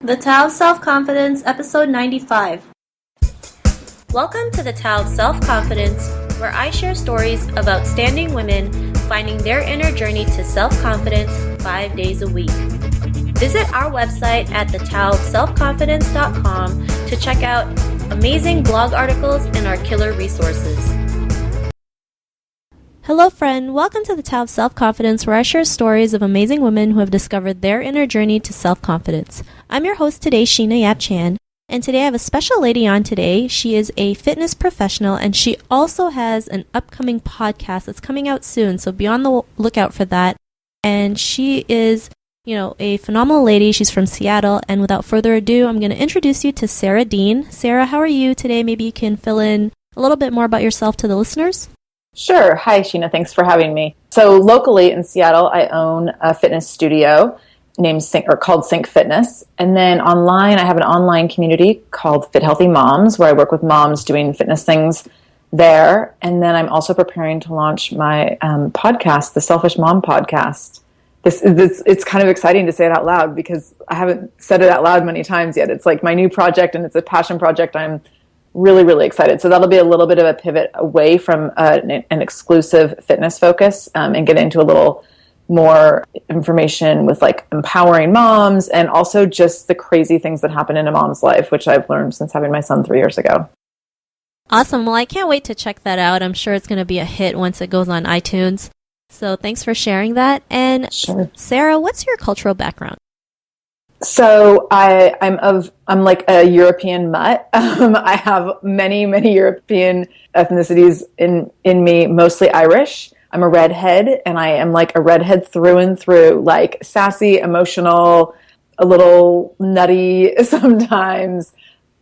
The Tao of Self-Confidence, Episode 95. Welcome to the Tao of Self-Confidence, where I share stories of outstanding women finding their inner journey to self-confidence 5 days a week. Visit our website at thetaoofselfconfidence.com to check out amazing blog articles and our killer resources. Hello friend, welcome to the Tao of Self-Confidence, where I share stories of amazing women who have discovered their inner journey to self-confidence. I'm your host today, Sheena Yap Chan, and today I have a special lady on today. She is a fitness professional, and she also has an upcoming podcast that's coming out soon, so be on the lookout for that. And she is, a phenomenal lady. She's from Seattle, and without further ado, I'm going to introduce you to Sara Dean. Sara, how are you today? Maybe you can fill in a little bit more about yourself to the listeners. Sure. Hi, Sheena. Thanks for having me. So locally in Seattle, I own a fitness studio called Sync Fitness. And then online, I have an online community called Fit Healthy Moms, where I work with moms doing fitness things there. And then I'm also preparing to launch my podcast, the Selfish Mom Podcast. It's kind of exciting to say it out loud because I haven't said it out loud many times yet. It's like my new project and it's a passion project. I'm really, really excited. So that'll be a little bit of a pivot away from an exclusive fitness focus and get into a little more information with like empowering moms and also just the crazy things that happen in a mom's life, which I've learned since having my son 3 years ago. Awesome. Well, I can't wait to check that out. I'm sure it's going to be a hit once it goes on iTunes. So thanks for sharing that. And sure. Sara, what's your cultural background? So I'm like a European mutt. I have many, many European ethnicities in me, mostly Irish. I'm a redhead, and I am like a redhead through and through, like sassy, emotional, a little nutty sometimes,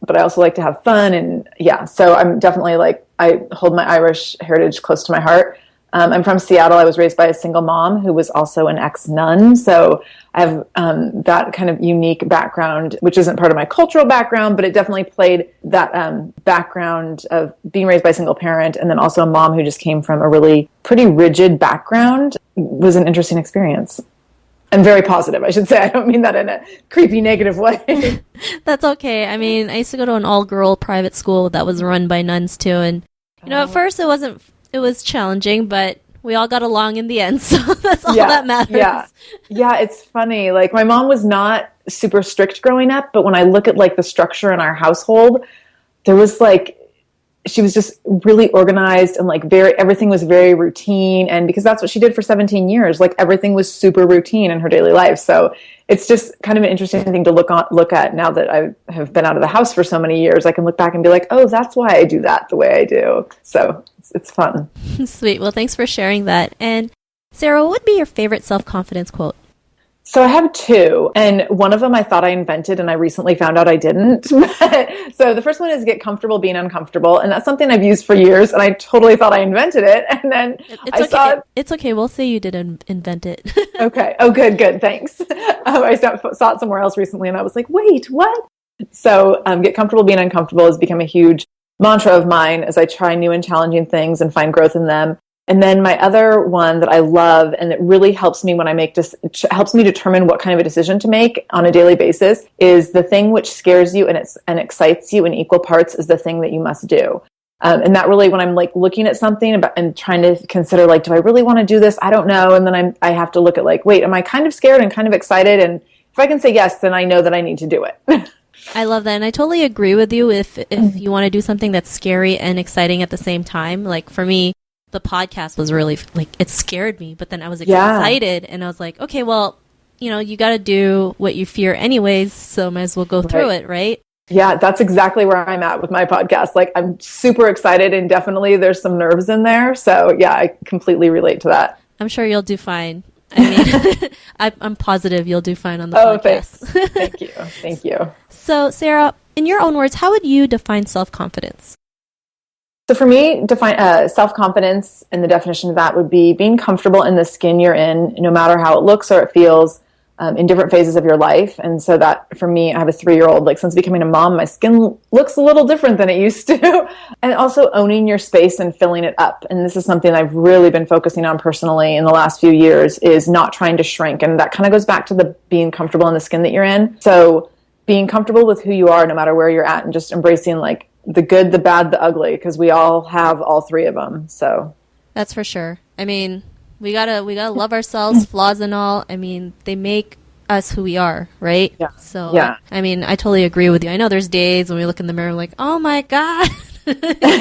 but I also like to have fun. And yeah, so I'm definitely I hold my Irish heritage close to my heart. I'm from Seattle. I was raised by a single mom who was also an ex-nun. So I have that kind of unique background, which isn't part of my cultural background, but it definitely played that background of being raised by a single parent. And then also a mom who just came from a really pretty rigid background. Was an interesting experience. And very positive, I should say. I don't mean that in a creepy, negative way. That's okay. I mean, I used to go to an all-girl private school that was run by nuns too. And, at first it was challenging, but we all got along in the end, so that's all that matters. Yeah, it's funny. Like, my mom was not super strict growing up, but when I look at, the structure in our household, there was, she was just really organized and, everything was very routine, and because that's what she did for 17 years, everything was super routine in her daily life, so it's just kind of an interesting thing to look at now that I have been out of the house for so many years. I can look back and be like, oh, that's why I do that the way I do. So it's fun. Sweet. Well, thanks for sharing that. And Sara, what would be your favorite self-confidence quote? So I have two, and one of them I thought I invented, and I recently found out I didn't. So the first one is get comfortable being uncomfortable, and that's something I've used for years, and I totally thought I invented it, and then It's okay. We'll say you didn't invent it. Okay. Oh, good. Thanks. I saw it somewhere else recently, and I was like, wait, what? So get comfortable being uncomfortable has become a huge mantra of mine as I try new and challenging things and find growth in them. And then my other one that I love, and it really helps me when I helps me determine what kind of a decision to make on a daily basis, is the thing which scares you and excites you in equal parts is the thing that you must do. And that really, when I'm looking at something and trying to consider do I really want to do this? I don't know. And then I have to look at wait, am I kind of scared and kind of excited? And if I can say yes, then I know that I need to do it. I love that. And I totally agree with you if you want to do something that's scary and exciting at the same time. For me, the podcast was really it scared me, but then I was excited and I was like, okay, well, you got to do what you fear anyways. So might as well go through it. Right. Yeah, that's exactly where I'm at with my podcast. I'm super excited and definitely there's some nerves in there. So yeah, I completely relate to that. I'm sure you'll do fine. I mean, I'm positive you'll do fine on the podcast. Thanks. Thank you. So Sara, in your own words, how would you define self-confidence? So for me, define self-confidence, and the definition of that would be being comfortable in the skin you're in, no matter how it looks or it feels in different phases of your life. And so that, for me, I have a 3-year-old, since becoming a mom, my skin looks a little different than it used to. And also owning your space and filling it up. And this is something I've really been focusing on personally in the last few years, is not trying to shrink. And that kind of goes back to the being comfortable in the skin that you're in. So being comfortable with who you are no matter where you're at, and just embracing like the good, the bad, the ugly, because we all have all three of them. So that's for sure. I mean, we gotta love ourselves, flaws and all. I mean, they make us who we are, right? Yeah. So yeah. I mean, I totally agree with you. I know there's days when we look in the mirror like, oh my God. You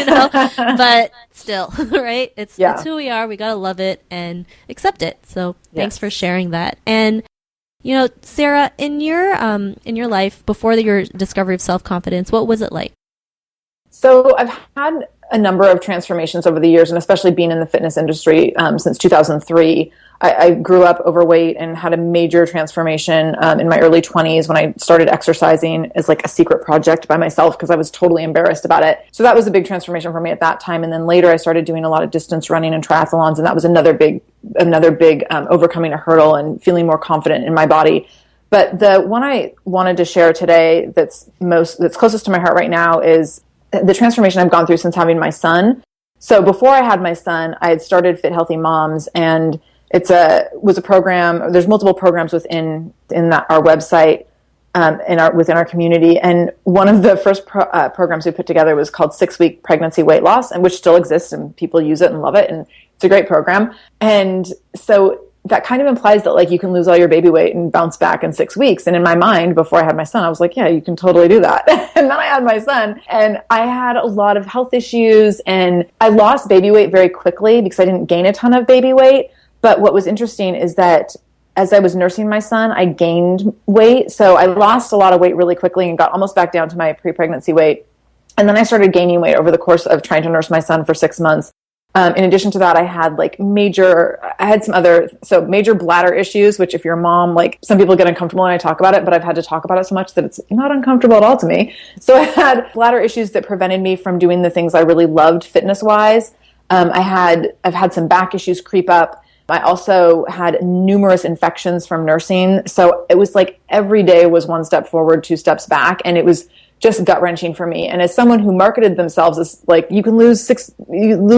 know, but still, right? It's who we are. We gotta love it and accept it. So thanks for sharing that. And you know, Sara, in your life before your discovery of self-confidence, what was it like? So I've had a number of transformations over the years, and especially being in the fitness industry since 2003. I grew up overweight and had a major transformation in my early 20s when I started exercising as like a secret project by myself because I was totally embarrassed about it. So that was a big transformation for me at that time. And then later I started doing a lot of distance running and triathlons, and that was another big overcoming a hurdle and feeling more confident in my body. But the one I wanted to share today that's closest to my heart right now is the transformation I've gone through since having my son. So before I had my son, I had started Fit Healthy Moms, and was a program. There's multiple programs within our website, within our community. And one of the first programs we put together was called 6-Week Pregnancy Weight Loss, and which still exists, and people use it and love it. And it's a great program. And so that kind of implies that like you can lose all your baby weight and bounce back in 6 weeks. And in my mind, before I had my son, I was like, yeah, you can totally do that. And then I had my son, and I had a lot of health issues, and I lost baby weight very quickly because I didn't gain a ton of baby weight. But what was interesting is that as I was nursing my son, I gained weight. So I lost a lot of weight really quickly and got almost back down to my pre-pregnancy weight. And then I started gaining weight over the course of trying to nurse my son for 6 months. In addition to that, I had major bladder issues, which if you're a mom, like some people get uncomfortable when I talk about it, but I've had to talk about it so much that it's not uncomfortable at all to me. So I had bladder issues that prevented me from doing the things I really loved fitness wise. I've had some back issues creep up. I also had numerous infections from nursing. So it was like every day was one step forward, 2 steps back. And it was just gut wrenching for me. And as someone who marketed themselves as like, you can lose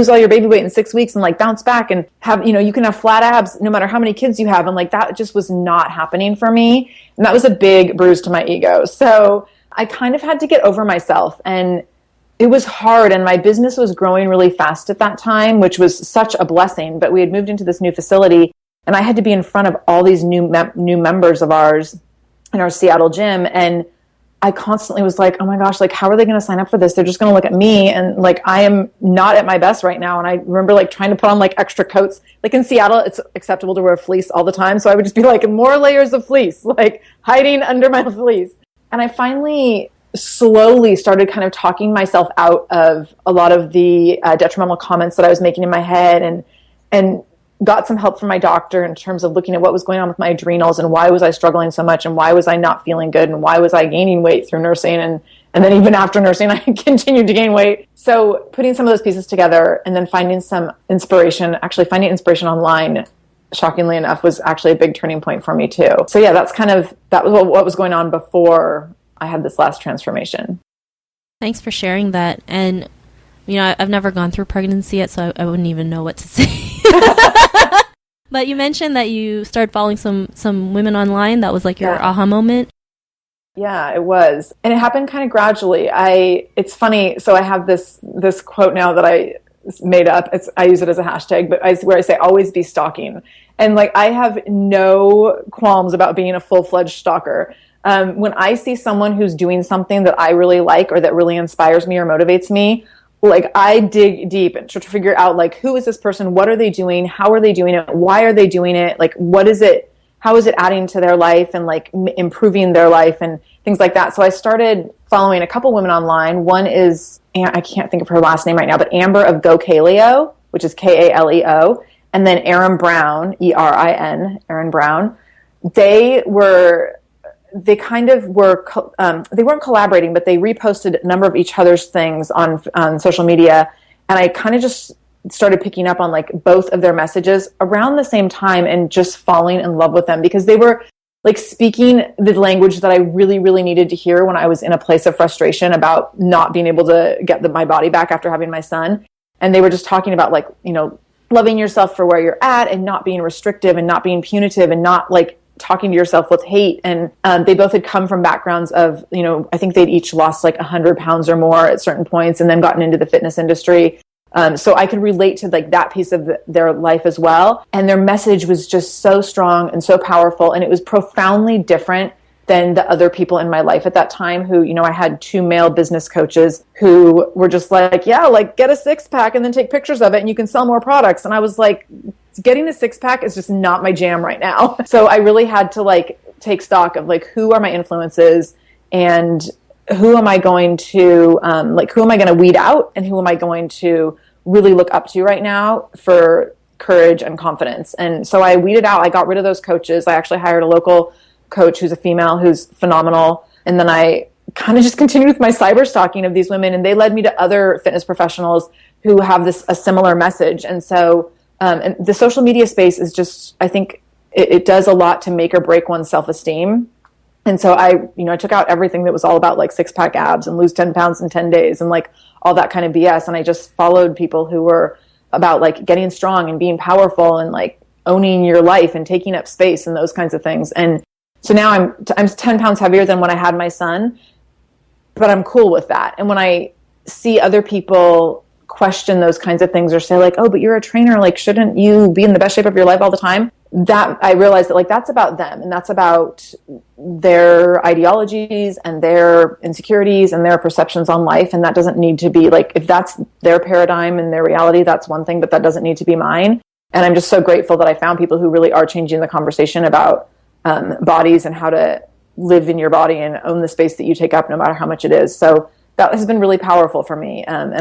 all your baby weight in 6 weeks and like bounce back and have, you can have flat abs no matter how many kids you have. And like, that just was not happening for me. And that was a big bruise to my ego. So I kind of had to get over myself, and it was hard, and my business was growing really fast at that time, which was such a blessing. But we had moved into this new facility, and I had to be in front of all these new members of ours in our Seattle gym. And I constantly was like, oh my gosh, like, how are they going to sign up for this? They're just going to look at me. And like, I am not at my best right now. And I remember like trying to put on like extra coats. Like in Seattle, it's acceptable to wear fleece all the time. So I would just be like more layers of fleece, like hiding under my fleece. And I finally slowly started kind of talking myself out of a lot of the detrimental comments that I was making in my head, and got some help from my doctor in terms of looking at what was going on with my adrenals and why was I struggling so much and why was I not feeling good and why was I gaining weight through nursing, and then even after nursing I continued to gain weight. So putting some of those pieces together and then finding inspiration online, shockingly enough, was actually a big turning point for me too. So yeah, that was what was going on before I had this last transformation. Thanks for sharing that. And, I've never gone through pregnancy yet, so I wouldn't even know what to say. But you mentioned that you started following some women online. That was like your aha moment. Yeah, it was. And it happened kind of gradually. It's funny. So I have this quote now that I made up. I use it as a hashtag, but where I say always be stalking. And like, I have no qualms about being a full-fledged stalker. When I see someone who's doing something that I really like or that really inspires me or motivates me, like I dig deep and try to figure out like, who is this person? What are they doing? How are they doing it? Why are they doing it? Like, what is it? How is it adding to their life and like improving their life and things like that? So I started following a couple women online. One is, I can't think of her last name right now, but Amber of Go Kaleo, which is Kaleo, and then Erin Brown, Erin, Erin Brown. They weren't collaborating, but they reposted a number of each other's things on social media. And I kind of just started picking up on like both of their messages around the same time and just falling in love with them because they were like speaking the language that I really, really needed to hear when I was in a place of frustration about not being able to get my body back after having my son. And they were just talking about like, loving yourself for where you're at and not being restrictive and not being punitive and not like talking to yourself with hate. And they both had come from backgrounds of, I think they'd each lost like 100 pounds or more at certain points and then gotten into the fitness industry. So I could relate to like that piece of their life as well. And their message was just so strong and so powerful. And it was profoundly different than the other people in my life at that time who, I had 2 male business coaches who were just like, yeah, like get a 6-pack and then take pictures of it and you can sell more products. And I was like, getting a 6-pack is just not my jam right now. So I really had to like take stock of like, who are my influences and who am I going to, who am I going to weed out and who am I going to really look up to right now for courage and confidence. And so I weeded out, I got rid of those coaches. I actually hired a local coach who's a female who's phenomenal. And then I kind of just continued with my cyber stalking of these women, and they led me to other fitness professionals who have a similar message. And so and the social media space is just, I think it does a lot to make or break one's self-esteem. And so I took out everything that was all about like 6-pack abs and lose 10 pounds in 10 days and like all that kind of BS. And I just followed people who were about like getting strong and being powerful and like owning your life and taking up space and those kinds of things. And so now I'm 10 pounds heavier than when I had my son, but I'm cool with that. And when I see other people question those kinds of things or say like, oh, but you're a trainer, like, shouldn't you be in the best shape of your life all the time? That I realized that like, that's about them and that's about their ideologies and their insecurities and their perceptions on life. And that doesn't need to be like, if that's their paradigm and their reality, that's one thing, but that doesn't need to be mine. And I'm just so grateful that I found people who really are changing the conversation about bodies and how to live in your body and own the space that you take up no matter how much it is. So that has been really powerful for me. And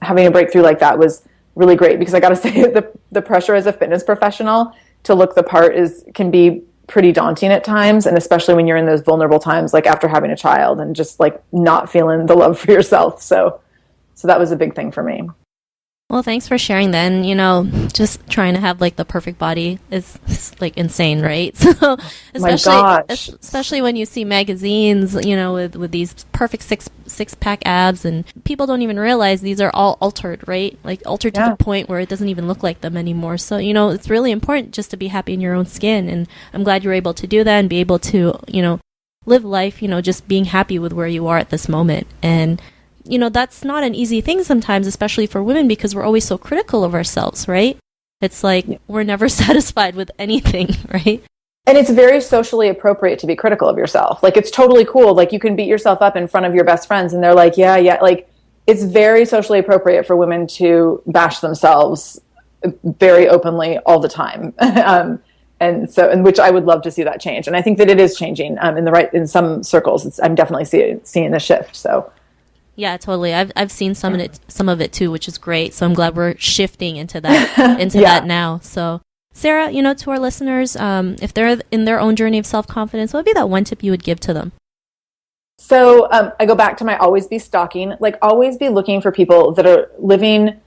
having a breakthrough like that was really great because I got to say the pressure as a fitness professional to look the part can be pretty daunting at times. And especially when you're in those vulnerable times, like after having a child and just like not feeling the love for yourself. So that was a big thing for me. Well, thanks for sharing that. And, just trying to have like the perfect body is like insane, right? So especially when you see magazines, with these perfect six-pack abs, and people don't even realize these are all altered, right? Like altered to the point where it doesn't even look like them anymore. So, it's really important just to be happy in your own skin. And I'm glad you're able to do that and be able to, live life, just being happy with where you are at this moment. And that's not an easy thing sometimes, especially for women, because we're always so critical of ourselves, right? It's like we're never satisfied with anything, right? And it's very socially appropriate to be critical of yourself. Like, it's totally cool. Like, you can beat yourself up in front of your best friends and they're like, yeah. Like, it's very socially appropriate for women to bash themselves very openly all the time. And which I would love to see that change. And I think that it is changing in some circles. I'm definitely seeing the shift. So. Yeah, totally. I've seen some of it too, which is great. So I'm glad we're shifting into that that now. So Sara, to our listeners, if they're in their own journey of self-confidence, what would be that one tip you would give to them? So I go back to my always be stalking, like always be looking for people that are living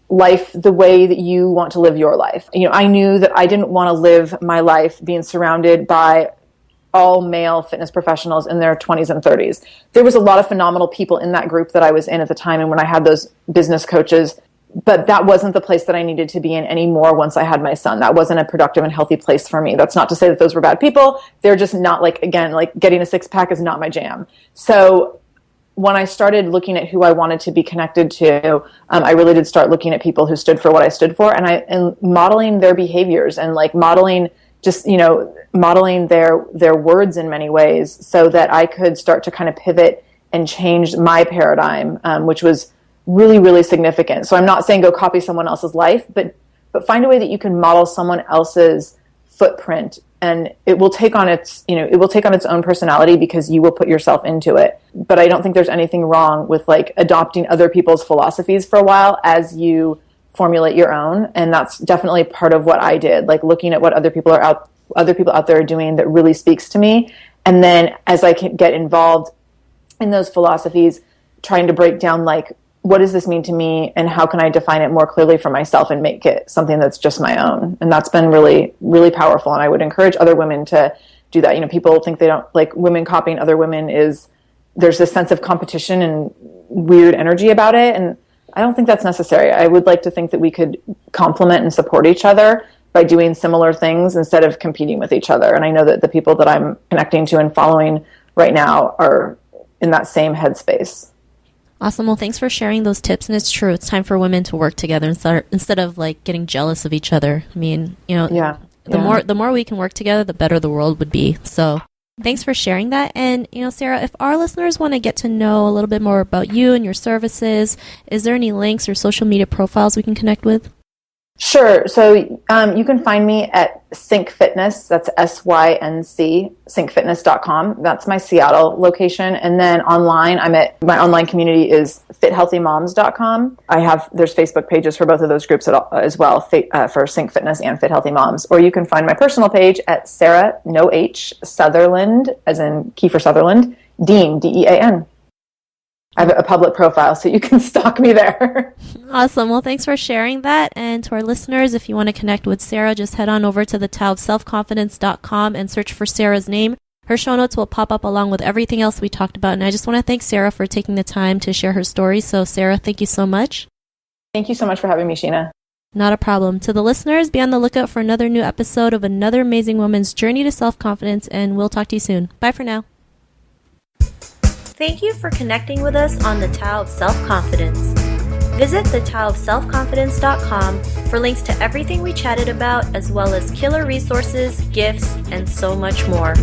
life the way that you want to live your life. I knew that I didn't want to live my life being surrounded by all male fitness professionals in their 20s and 30s. There was a lot of phenomenal people in that group that I was in at the time and when I had those business coaches, but that wasn't the place that I needed to be in anymore once I had my son. That wasn't a productive and healthy place for me. That's not to say that those were bad people. They're just not like getting a 6-pack is not my jam. So when I started looking at who I wanted to be connected to, I really did start looking at people who stood for what I stood for and modeling their behaviors and like modeling their words in many ways so that I could start to kind of pivot and change my paradigm, which was really, really significant. So I'm not saying go copy someone else's life, but find a way that you can model someone else's footprint, and it will take on its own personality because you will put yourself into it. But I don't think there's anything wrong with like adopting other people's philosophies for a while as you formulate your own. And that's definitely part of what I did, like looking at what other people out there are doing that really speaks to me. And then as I can get involved in those philosophies, trying to break down like, what does this mean to me and how can I define it more clearly for myself and make it something that's just my own? And that's been really, really powerful. And I would encourage other women to do that. People think they don't like women copying other women there's this sense of competition and weird energy about it. And I don't think that's necessary. I would like to think that we could complement and support each other, by doing similar things instead of competing with each other. And I know that the people that I'm connecting to and following right now are in that same headspace. Awesome. Well, thanks for sharing those tips. And it's true. It's time for women to work together instead of like getting jealous of each other. I mean, the more we can work together, the better the world would be. So thanks for sharing that. And, Sara, if our listeners want to get to know a little bit more about you and your services, is there any links or social media profiles we can connect with? Sure. So you can find me at Sync Fitness. That's SYNC, syncfitness.com. That's my Seattle location. And then online, my online community is fithealthymoms.com. There's Facebook pages for both of those groups as well, for Sync Fitness and Fit Healthy Moms. Or you can find my personal page at Sara, no H, Sutherland, as in Kiefer Sutherland, Dean, Dean. I have a public profile, so you can stalk me there. Awesome. Well, thanks for sharing that. And to our listeners, if you want to connect with Sara, just head on over to the selfconfidence.com and search for Sara's name. Her show notes will pop up along with everything else we talked about. And I just want to thank Sara for taking the time to share her story. So, Sara, thank you so much. Thank you so much for having me, Sheena. Not a problem. To the listeners, be on the lookout for another new episode of another amazing woman's journey to self-confidence, and we'll talk to you soon. Bye for now. Thank you for connecting with us on the Tao of Self-Confidence. Visit thetaoofselfconfidence.com for links to everything we chatted about, as well as killer resources, gifts, and so much more.